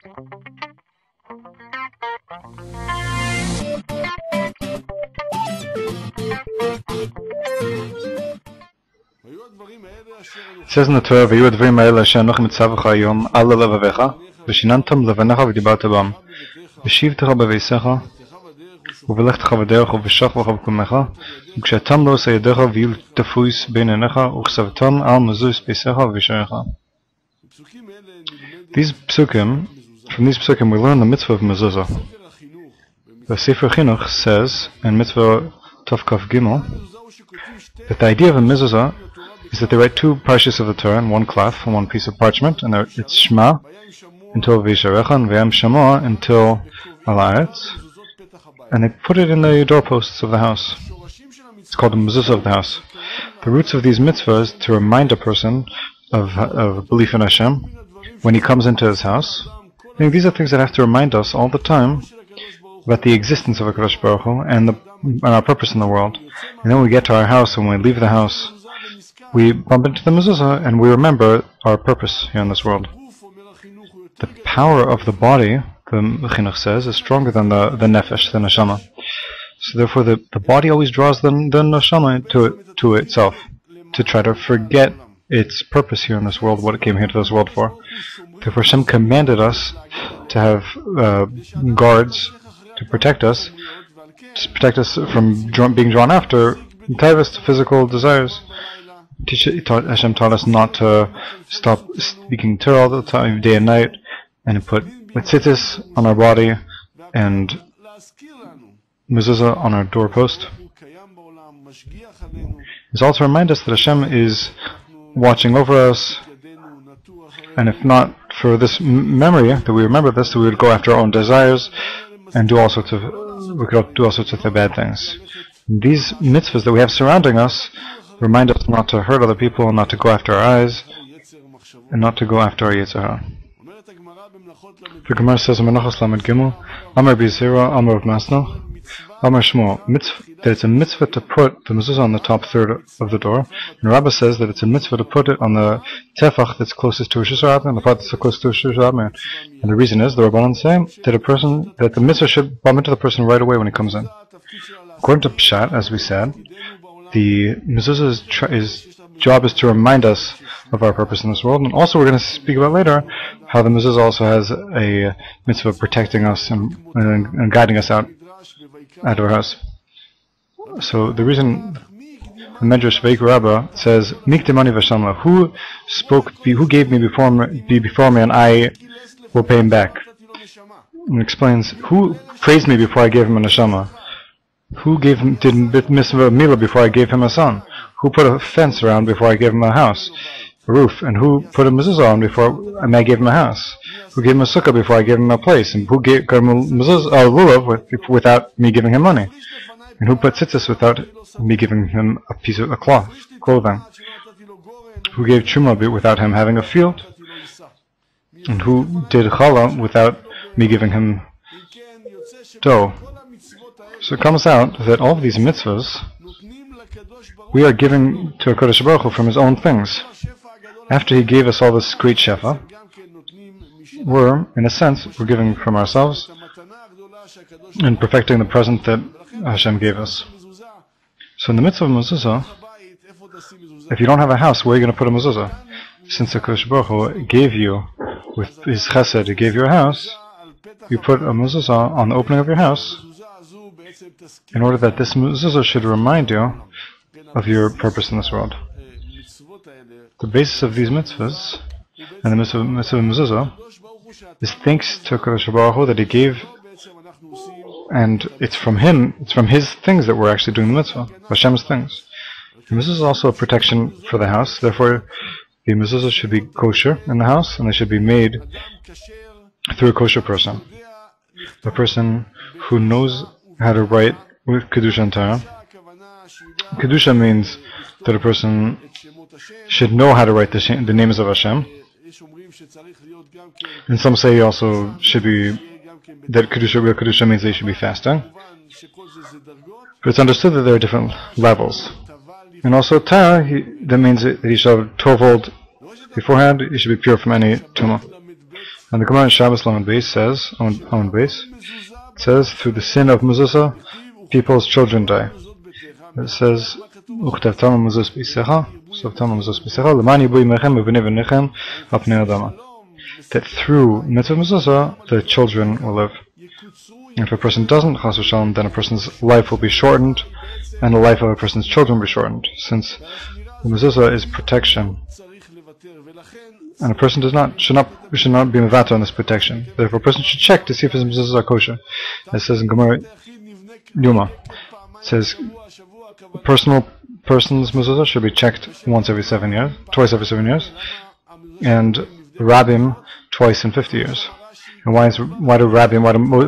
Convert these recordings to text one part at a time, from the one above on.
It says in the Torah, "V'yu advarim ha'ele asher anochi mitzavecha hayom al levavecha, v'shinantam levanecha v'dibarta bam, v'shivtecha b'veisecha, u'v'lechtecha v'derech u'v'shachvecha b'kumecha, u'kshetam lo oseh yadecha v'yu tafuis bein einecha, u'chsavtam al mezuz beisecha v'visharecha." From these psukim, we learn the mitzvah of Mizuza. The Sefer Chinuch says in Mitzvah Tavkaf Gimel that the idea of a Mizuza is that they write two parshas of the Torah in one cloth, on one piece of parchment, and it's Shema until V'yisharecha and V'yam Shama until Al-Haaretz, and they put it in the doorposts of the house. It's called the Mizuza of the house. The roots of these mitzvahs to remind a person of belief in Hashem when he comes into his house. I think these are things that have to remind us all the time about the existence of HaKadosh Baruch Hu and our purpose in the world. And then when we get to our house, when we leave the house, we bump into the mezuzah and we remember our purpose here in this world. The power of the body, the Chinuch says, is stronger than the nefesh, the neshama. So therefore the body always draws the neshama to itself, to try to forget its purpose here in this world, what it came here to this world for. Therefore Hashem commanded us to have guards to protect us from being drawn after taivas, physical desires. Hashem taught us not to stop speaking Torah all the time, day and night, and put tzitzis on our body and mezuzah on our doorpost. It's also to remind us that Hashem is watching over us, and if not for this memory, that we remember this, that we would go after our own desires and do all sorts of bad things. These mitzvahs that we have surrounding us remind us not to hurt other people, not to go after our eyes, and not to go after our Yetzer Hara. The Gemara says, "Menachos Lamed Gimel, Amar B'Zera, Amar Masno, Amar Shmuel," that it's a mitzvah to put the mezuzah on the top third of the door, and Rabbah says that it's a mitzvah to put it on the tefach that's closest to Rosh Hashanah, and the part that's closest to Rosh Hashanah. And the reason is, the Rabbanan say that the mitzvah should bump into the person right away when he comes in. According to Pshat, as we said, the mezuzah's job is to remind us of our purpose in this world, and also we're going to speak about later how the mezuzah also has a mitzvah of protecting us and guiding us out of our house. So the reason the Medrash Veik Rabbah says, "Mikdemani v'shamla," who gave me before me, and I will pay him back. And explains, who praised me before I gave him a neshama? Who did mitzvah milah before I gave him a son? Who put a fence around before I gave him a house, a roof? And who put a mezuzah on before I gave him a house? Who gave him a sukkah before I gave him a place? And who gave him a lulav without me giving him money? And who put tzitzis without me giving him a piece of clothing? Who gave truma without him having a field? And who did challah without me giving him dough? So it comes out that all of these mitzvahs we are giving to HaKadosh Baruch Hu from His own things. After He gave us all this great shefa, in a sense, we're giving from ourselves and perfecting the present that Hashem gave us. So in the mitzvah of mezuzah, if you don't have a house, where are you going to put a mezuzah? Since HaKadosh Baruch Hu gave you, with His chesed, He gave you a house, you put a mezuzah on the opening of your house, in order that this mezuzah should remind you of your purpose in this world. The basis of these mitzvahs, and the mitzvah of mezuzah, is thanks to HaKadosh Baruch Hu that He gave, and it's from His things that we're actually doing the mitzvah, Hashem's things. The mitzvah is also a protection for the house, therefore the mezuzah should be kosher in the house, and they should be made through a kosher person. A person who knows how to write with Kedusha and Torah. Kedusha means that a person should know how to write the names of Hashem. And some say also should be that Kedusha means they should be fasting. But it's understood that there are different levels. And also Torah, that means that he should have tovald beforehand, he should be pure from any tumah. And the Gemara in Shabbos Lamed Beis says, through the sin of Mizuza, people's children die. It says, that through mitzvah Mizuza, the children will live. And if a person doesn't, chas v'shalom, then a person's life will be shortened, and the life of a person's children will be shortened, since the Mizuza is protection. And a person should not be mevater on this protection. Therefore, a person should check to see if his mezuzahs are kosher. It says in Gemara Yuma, it says person's mezuzah should be checked twice every 7 years, and rabbim twice in 50 years. And why do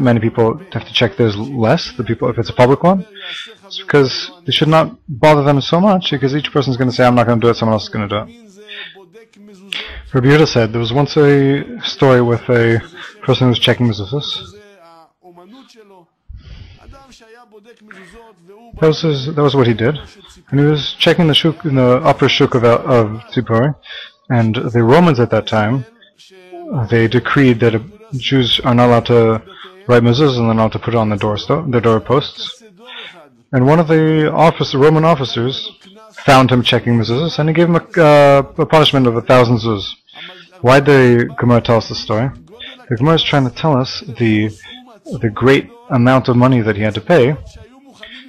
many people have to check theirs less? The people, if it's a public one, it's because they should not bother them so much, because each person is going to say, "I'm not going to do it; someone else is going to do it." Rabbi Yehuda said there was once a story with a person who was checking mezuzahs. That was what he did, and he was checking the shuk in the upper shuk of Tzipori, and the Romans at that time, they decreed that Jews are not allowed to write mezuzahs and they're not allowed to put it on their doorposts. And one of the Roman officers found him checking mezuzahs, and he gave him a punishment of 1,000 zuz. Why did the Gemara tell us the story? The Gemara is trying to tell us the great amount of money that he had to pay,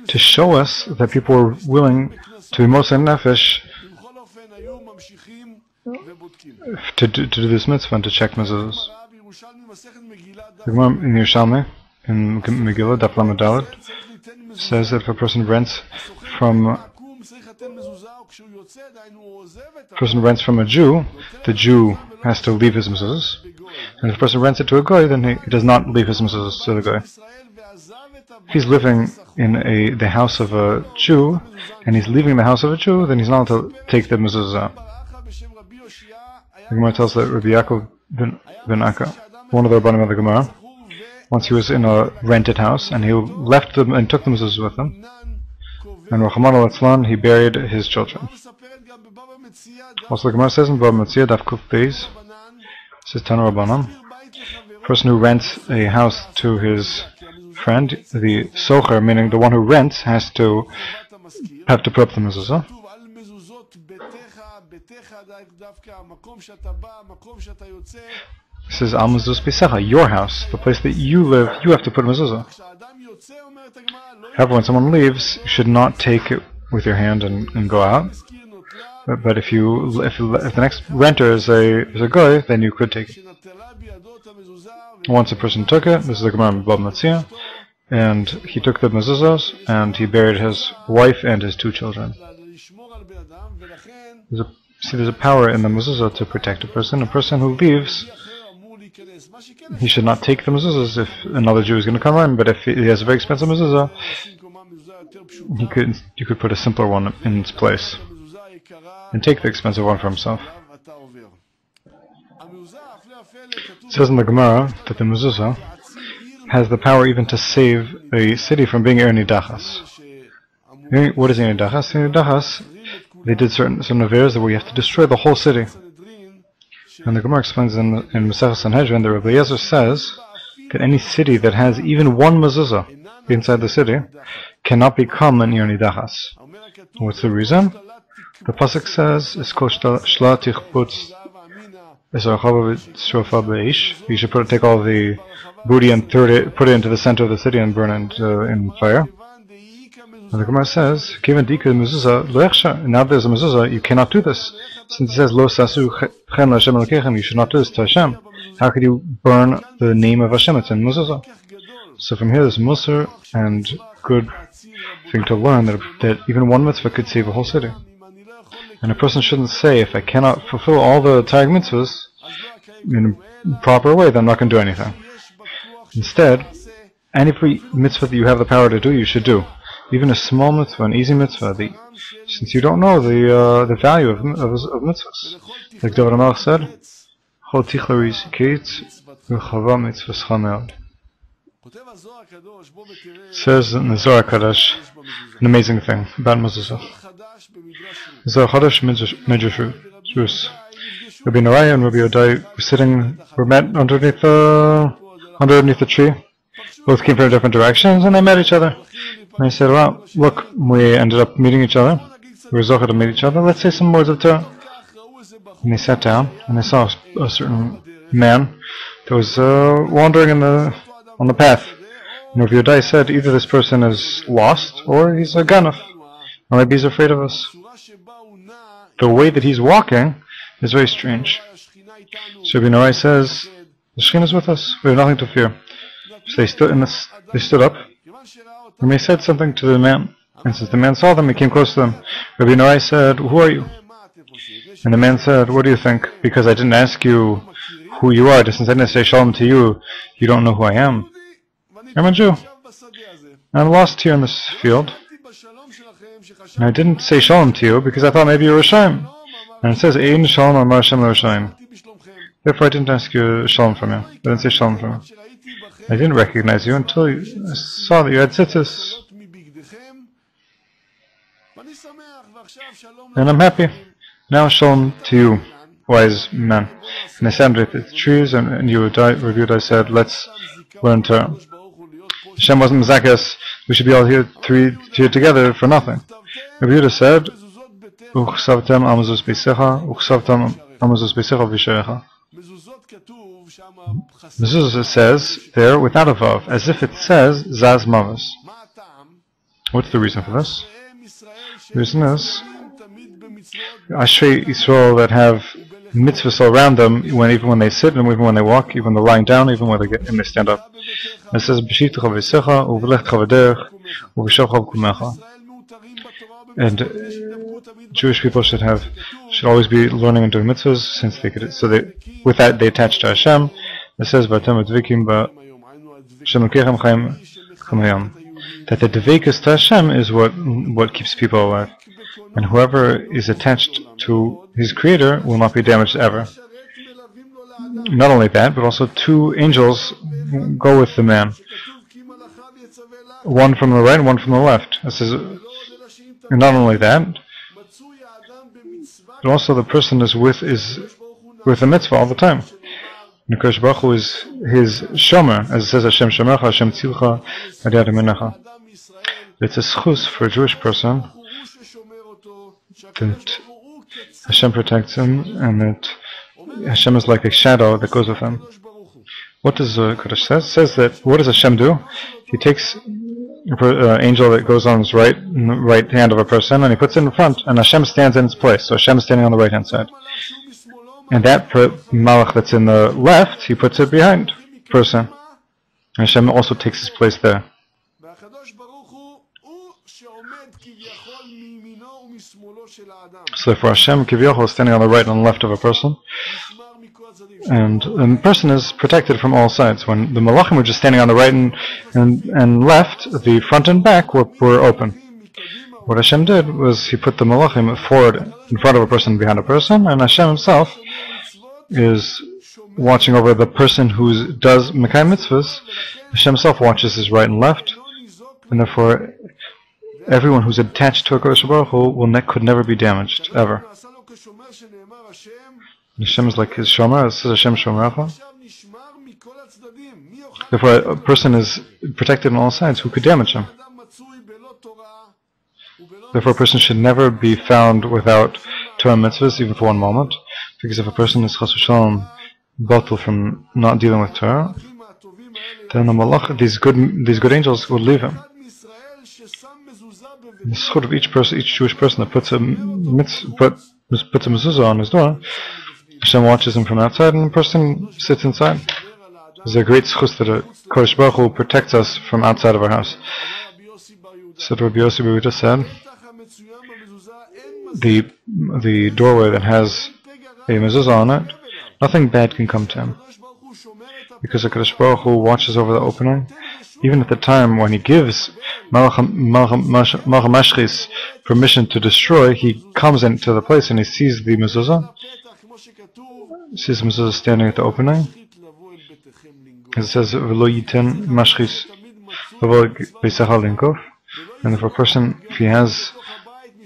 to show us that people were willing to be mosei nefesh to do this mitzvah and to check mezuzahs. The Gemara in Yerushalmi, in Megillah, Daf Lamed Daled, says that if a person rents from a Jew, the Jew has to leave his mezuzahs. And if a person rents it to a goy, then he does not leave his mezuzahs to the goy. If he's living in the house of a Jew, and he's leaving the house of a Jew, then he's not allowed to take the mezuzahs out. The Gemara tells that Rabbi Yaakov ben Akka, one of the Rabbanim of the Gemara, once he was in a rented house, and he left them and took the mezuzahs with him. And Rachman al-Atzlan, he buried his children. Also, the Gemara says in Bava Metzia, Daf Kuf Beis, says Tanu Rabbanan, person who rents a house to his friend, the socher, meaning the one who rents, have to put up the mezuzah. It says, Al mezuz pisecha, your house, the place that you live, you have to put mezuzah. However, when someone leaves, you should not take it with your hand and go out. But if the next renter is a goy, then you could take it. Once a person took it, this is the Gemara in Bava Metzia, and he took the mezuzahs and he buried his wife and his 2 children. There's a power in the mezuzah to protect a person. A person who leaves, he should not take the mezuzahs if another Jew is going to come in, but if he has a very expensive mezuzah, you could put a simpler one in its place and take the expensive one for himself. It says in the Gemara that the mezuzah has the power even to save a city from being Ir Nidachas. What is Ir Nidachas? Ir Nidachas, they did certain averes where you have to destroy the whole city. And the Gemara explains in Masechah Sanhedrin that Rabbi Eliezer says that any city that has even one mezuzah inside the city cannot become an Ir Nidachas. What's the reason? The pasuk says, you should take all the booty and put it into the center of the city and burn it in fire. And the Gemara says, now there's a mezuzah, you cannot do this. Since it says, Lo sasu chen l'Hashem elokechem, you should not do this to Hashem. How could you burn the name of Hashem? It's in mezuzah. So from here there's musar and good thing to learn that even one mitzvah could save a whole city. And a person shouldn't say, if I cannot fulfill all the tag mitzvahs in a proper way, then I'm not going to do anything. Instead, any mitzvah that you have the power to do, you should do. Even a small mitzvah, an easy mitzvah, since you don't know the value of mitzvahs. Like David HaMelech said, Chol tichla rizikit v'chava mitzvahscha me'od. Says in the Zohar Kadosh an amazing thing about mezuzah. Zohar Kadosh Midrash Rabbi Naraya and Rabbi Yodai were met underneath the tree. Both came from different directions, and they met each other. And they said, well, look, we ended up meeting each other. We were zocher to meet each other. Let's say some words of Torah. And they sat down, and they saw a certain man that was wandering on the path. And Rabbi Yodai said, either this person is lost, or he's a ganaf, or maybe he's afraid of us. The way that he's walking is very strange. So Rabbi Naraya says, the Shekhinah is with us. We have nothing to fear. So they stood up, and they said something to the man. And since the man saw them, he came close to them. Rabbi Naraya said, who are you? And the man said, what do you think? Because I didn't ask you who you are. Since I didn't say shalom to you, you don't know who I am. I'm a Jew. I'm lost here in this field. And I didn't say shalom to you because I thought maybe you were Rishaim. And it says, Ein shalom amar Hashem l'Rishaim. Therefore I didn't ask you shalom from you. I didn't say shalom from you. I I didn't recognize you until I saw that you had tzitzis. And I'm happy. Now shalom to you, wise man. And I sat underneath the trees, and you reviewed. I said, let's learn Torah. Hashem wasn't Mizakis. We should be all here together for nothing. Rabbi Yehuda said, "Uchsavtem amazus beisecha, uchsavtem amazus beisecha v'sherecha." Mizuza says there without a vav, as if it says zaz mavas. What's the reason for this? The reason is Ashrei Yisrael that have mitzvahs all around them, even when they sit, and even when they walk, even when they're lying down, even when they stand up. It says b'shitecha v'secha u'v'lechtecha v'derech u'v'shavcha v'kumecha. And Jewish people should always be learning and doing mitzvahs, since with that they attach to Hashem. It says that the dveikus to Hashem is what keeps people alive, and whoever is attached to his Creator will not be damaged ever. Not only that, but also two angels go with the man, one from the right and one from the left. It says, and not only that, but also the person is with the mitzvah all the time. Nekadosh Baruch Hu is his shomer, as it says, Hashem shomercha, Hashem tzilcha, ad yad yaminecha. It's a schus for a Jewish person that Hashem protects him, and that Hashem is like a shadow that goes with him. What does Kodesh says? It says that what does Hashem do? He takes an angel that goes on his right hand of a person, and he puts it in front, and Hashem stands in its place. So Hashem is standing on the right hand side. And that malach that's in the left, he puts it behind the person. And Hashem also takes his place there. So therefore Hashem Kivyochel is standing on the right and left of a person. And the person is protected from all sides. When the malachim were just standing on the right and left, the front and back were open. What Hashem did was he put the malachim forward in front of a person, behind a person, and Hashem himself is watching over the person who does Mekayim mitzvahs. Hashem himself watches his right and left, and therefore everyone who's attached to a Kodesh Baruch Hu could never be damaged, ever. Hashem is like his shomer, it says Hashem shomercha. Therefore a person is protected on all sides. Who could damage him? Therefore a person should never be found without Torah mitzvahs, even for one moment. Because if a person is chas v'shalom batel from not dealing with Torah, then the malach, these good angels will leave him. The schut of each Jewish person that puts a mezuzah on his door, Hashem watches him from outside, and the person sits inside. There's a great schus that a Kodesh Baruch Hu protects us from outside of our house. So Rabbi Yossi Bar Yehuda said, the doorway that has a mezuzah on it, nothing bad can come to him, because the Kodesh Baruch Hu watches over the opening. Even at the time when he gives Malach Mashchis permission to destroy, he comes into the place and he sees the mezuzah. He sees the mezuzah standing at the opening. As it says, "V'lo yiten mashchis v'lo b'secha linkov." And if a person, if he has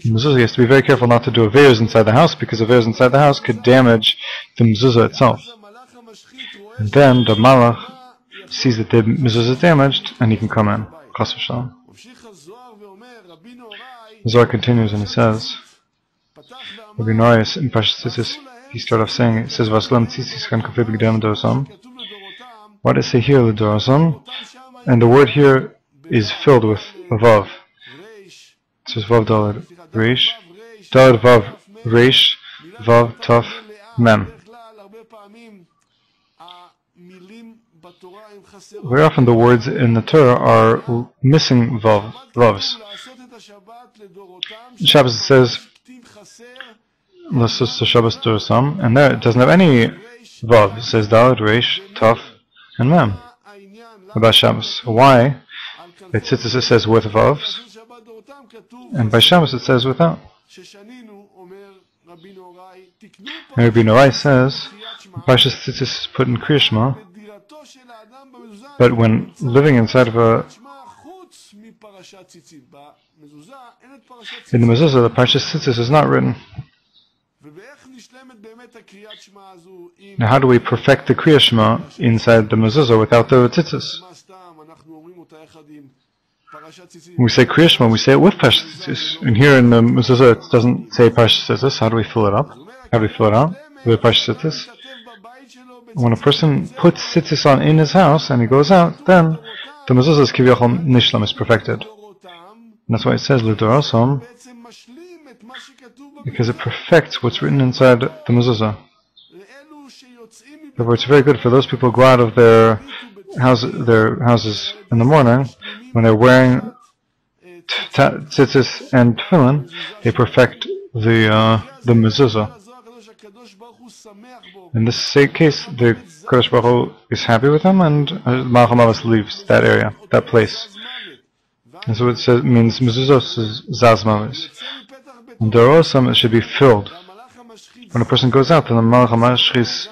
mezuzah, he has to be very careful not to do aveiros inside the house, because aveiros inside the house could damage the mezuzah itself. And then the malach sees that the mezuzah is damaged, and he can come in. Chas v'shalom. The Zohar continues and he says, Rabbi Norais in Parshas Tzitzis, he started off saying, it says, Vaslam tzitzis kan kafei b'gdam dorosam. Why does it say here l'dorosam? And the word here is filled with vav. It says vav dalad reish, dalad vav reish, vav taf mem. Very often the words in the Torah are missing vavs. In Shabbos it says Lasus Shabbos Dorosam, and there it doesn't have any vav. It says dalad reish, taf, and mem about Shabbos. Why? By Tzitzis it says with vavs, and by Shabbos it says without. And Rabbi Norai says, Parshas Tzitzis is put in Kriya Shema, but when living inside of a... In the Mizuza, the Parshas Tzitzis is not written. Now how do we perfect the Kriya Shema inside the Mizuza without the Tzitzis? When we say Kriya Shema, we say it with Parshas Tzitzis. And here in the Mizuza it doesn't say Parshas Tzitzis. How do we fill it up? How do we fill it out? With Parshas Tzitzis? When a person puts tzitzis on in his house and he goes out, then the mezuzah's kiviyachol nishlam is perfected. And that's why it says l'dorosam, because it perfects what's written inside the mezuzah. Therefore, it's very good for those people who go out of their houses in the morning when they're wearing tzitzis and tefillin. They perfect the mezuzah. In this case, the Kadosh Baruch Hu is happy with him, and Malach HaMavis leaves that area, that place. And so it says, means mezuzos is zaz mavis. And dorosam, it should be filled. When a person goes out, then the Malach HaMavis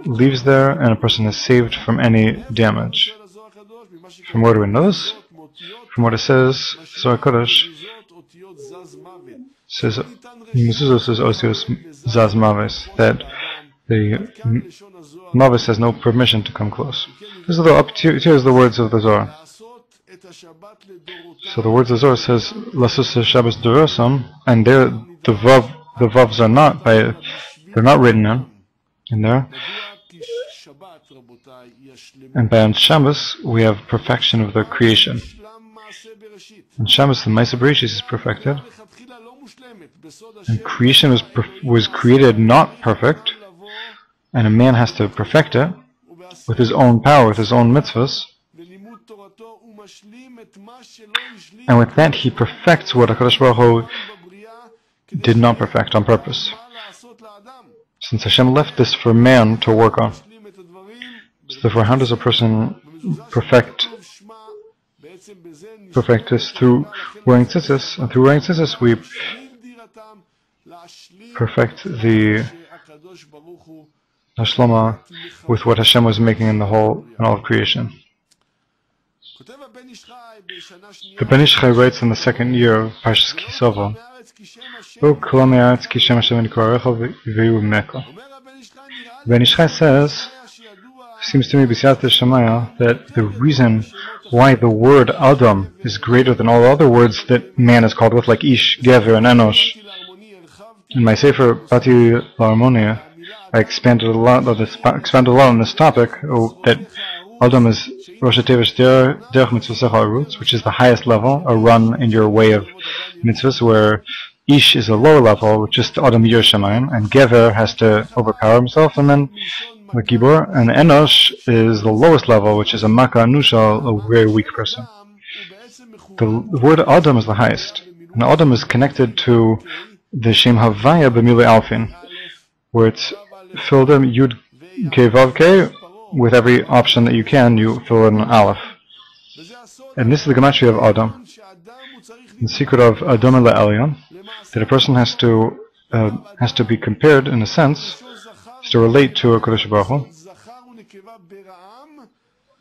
leaves there, and a person is saved from any damage. From where do we know this? From what it says, Zohar Kodesh says, mezuzos is osios zaz mavis, that the novice has no permission to come close. Here's the words of the Zohar. So the words of the Zohar says Lasus Shabbos Dorosam, and there the vavs are not they're not written in there. And by on Shabbos we have perfection of the creation. On Shabbos the Ma'aseh Bereshis is perfected, and creation was created not perfect. And a man has to perfect it with his own power, with his own mitzvahs. And with that he perfects what HaKadosh Baruch Hu did not perfect on purpose. Since Hashem left this for man to work on. So therefore, how does a person perfect this? Through wearing tzitzis. And through wearing tzitzis we perfect the Hashlama with what Hashem was making in all of creation. The Ben Ish Chai writes in the second year of Parshas Kisova, Ben Ish Chai says, seems to me that the reason why the word Adam is greater than all the other words that man is called with, like Ish, Gever, and Enosh. In my Sefer Pati L'Armoni, I expanded a lot on this topic, that Adam is Rosh HaTevish Derech Mitzvah roots, which is the highest level, a run in your way of mitzvahs, where Ish is a lower level, which is Adam Yir Shemayim, and Gever has to overpower himself, and then the Gibor, and Enosh is the lowest level, which is a Maka Anusha, a very weak person. The word Adam is the highest, and Adam is connected to the Shem Havaya B'milei Alfin, where it's filled in Yud K Vav K, with every option that you can, you fill in an Aleph. And this is the gematria of Adam. The secret of Adam Elyon, that a person has to be compared, in a sense, to relate to a Kodesh Baruch Hu.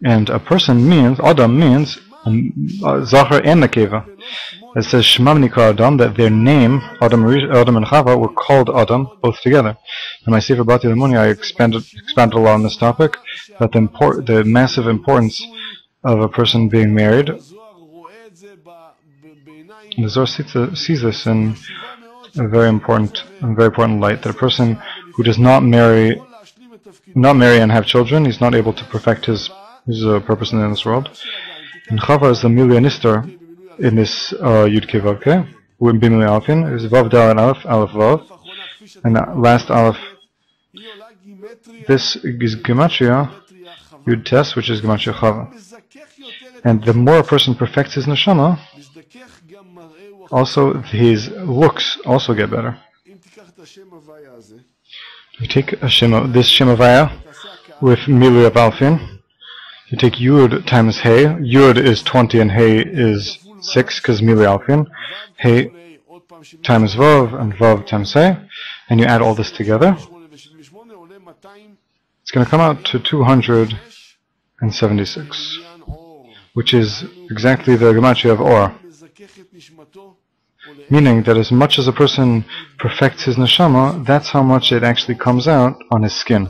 And a person means, Adam means Zachar and Nekeva. It says Shmam Nikra Adam, that their name, Adam and Chava, were called Adam, both together. In my Sefer Bati Limoni, I expanded a lot on this topic, about the massive importance of a person being married. The Zohar sees this in a very important light, that a person who does not marry and have children, he's not able to perfect his purpose in this world. And Chava is the Milyanistar in this Yud Kei Vav Kei, wouldn't be Milya Alfin, is Vav Dal and Aleph Vav, and that last Aleph. This is Gematria Yud Tes, which is Gematria Chava. And the more a person perfects his neshama, also his looks also get better. You take this Shem Havaya with Milu of Alfin. You take Yud times Hey. Yud is 20 and Hey is 6 because Milu Alfin. Hey times Vav and Vav times Hey. And you add all this together. It's going to come out to 276, which is exactly the Gematria of Or. Meaning that as much as a person perfects his neshama, that's how much it actually comes out on his skin.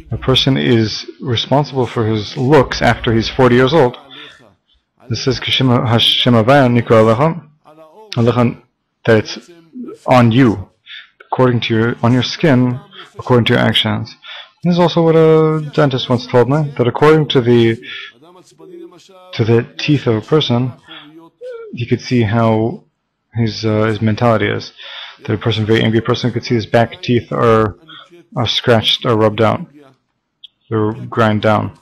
A person is responsible for his looks after he's 40 years old. This says that it's on you, on your skin, according to your actions. This is also what a dentist once told me, that according to the teeth of a person, you could see how his mentality is. That a very angry person could see his back teeth are scratched or rubbed out. They're grind down.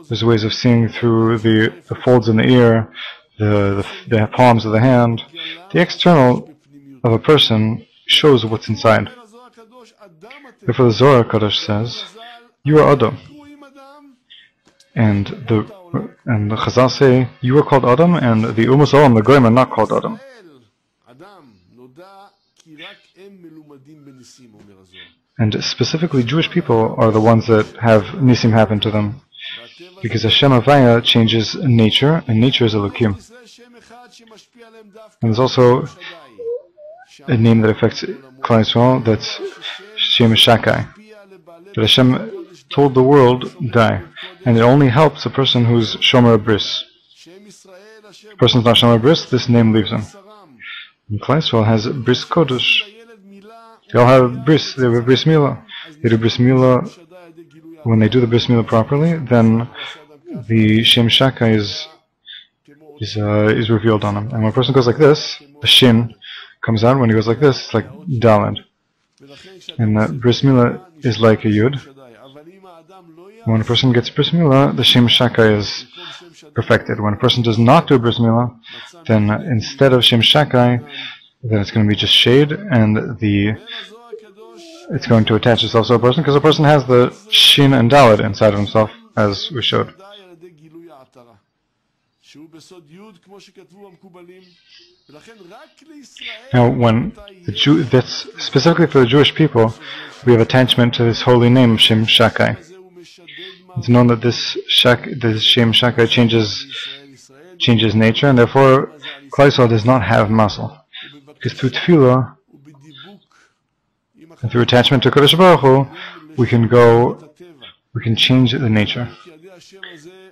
There's ways of seeing through the folds in the ear, the palms of the hand. The external of a person shows what's inside. Therefore the Zohar Kadosh says, you are Adam. And the Chazal say, you are called Adam, and the Ummos Olam, the Goyim, are not called Adam. And specifically Jewish people are the ones that have Nisim happen to them. Because Hashem Havaya changes nature, and nature is Elokim. And there's also a name that affects Klal Yisrael, that's Shem Shakai. That Hashem told the world, die. And it only helps a person who's Shomer Bris. If a person's not Shomer Bris, this name leaves him. And Klal Yisrael has Bris Kodesh. They all have Bris, they have Bris Milah. They do Bris Milah. When they do the Bris Milah properly, then the Shem Shaka is revealed on him. And when a person goes like this, the Shin comes out. When he goes like this, it's like Daled. And Bris Milah is like a Yud. When a person gets Bris Milah, the Shem Shaka is perfected. When a person does not do Bris Milah, then instead of Shem Shakai, then it's going to be just shade, and it's going to attach itself to a person, because a person has the Shin and Dalet inside of himself, as we showed. Now, that's specifically for the Jewish people, we have attachment to this holy name, Shem Shakai. It's known that this Shem Shakai changes nature, and therefore Klal Yisrael does not have muscle. Because through tefillah and through attachment to Kodesh Baruch Hu, we can change the nature.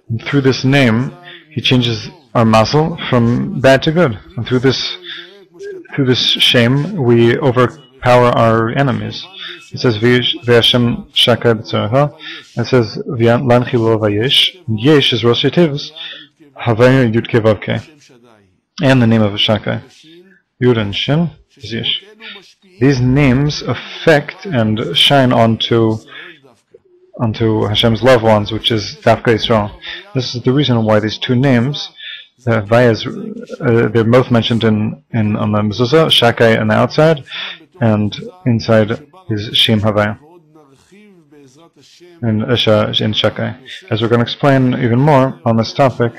And through this name, He changes our muscle from bad to good. And through this shame, we overpower our enemies. It says V'Hashem Shakai B'Tzorecha. It says V'Lan Chilo Vayesh. Yesh is Rosh Hashanah Havaya Yud Kei Vav Kei, and the name of Shakai. Yud and Shin is Yesh. These names affect and shine onto Hashem's loved ones, which is Dafka Yisrael. This is the reason why these two names, they're both mentioned on the Mizuza, Shakai on the outside, and inside is Shem Havaya, and in Shakai. As we're going to explain even more on this topic,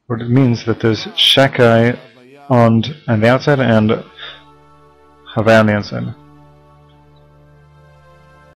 what it means that there's Shakai on the outside and Havaya on the inside.